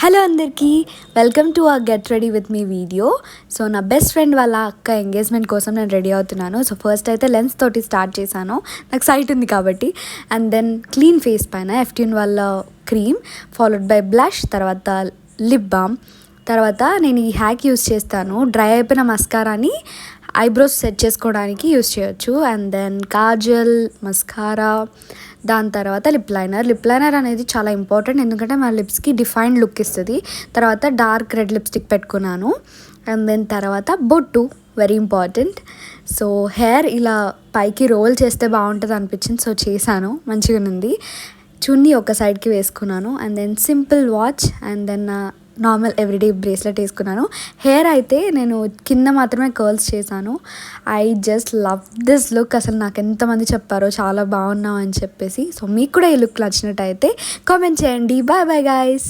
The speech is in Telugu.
హలో అందరికీ, welcome to our get ready with me video. So నా బెస్ట్ ఫ్రెండ్ వాళ్ళ అక్క ఎంగేజ్మెంట్ కోసం నేను రెడీ అవుతున్నాను. సో ఫస్ట్ అయితే లెన్స్ తోటి స్టార్ట్ చేశాను, నాకు సైట్ ఉంది కాబట్టి. అండ్ దెన్ క్లీన్ ఫేస్ పైన ఎఫ్ట్యూన్ వాళ్ళ క్రీమ్, ఫాలోడ్ బై బ్లష్, తర్వాత లిప్ బామ్. తర్వాత నేను ఈ హ్యాక్ యూస్ చేస్తాను, డ్రై అయిపోయిన మస్కారాని ఐబ్రోస్ సెట్ చేసుకోవడానికి యూస్ చేయొచ్చు. అండ్ దెన్ కాజల్, మస్కారా, దాని తర్వాత లిప్ లైనర్ అనేది చాలా ఇంపార్టెంట్, ఎందుకంటే మన లిప్స్కి డిఫైన్డ్ లుక్ ఇస్తుంది. తర్వాత డార్క్ రెడ్ లిప్స్టిక్ పెట్టుకున్నాను. అండ్ దెన్ తర్వాత బొట్టు, వెరీ ఇంపార్టెంట్. సో హెయిర్ ఇలా పైకి రోల్ చేస్తే బాగుంటుంది అనిపించింది, సో చేశాను, మంచిగా ఉంది. చున్నీ ఒక సైడ్కి వేసుకున్నాను. And then simple watch, and then normal everyday bracelet వేసుకున్నాను. హెయిర్ అయితే నేను కింద మాత్రమే కర్ల్స్ చేశాను. I just love this look. అసలు నాకు ఎంతమంది చెప్పారో చాలా బాగున్నావు అని చెప్పేసి. సో మీకు కూడా ఈ లుక్ నచ్చినట్టయితే కామెంట్ చేయండి. Bye bye guys.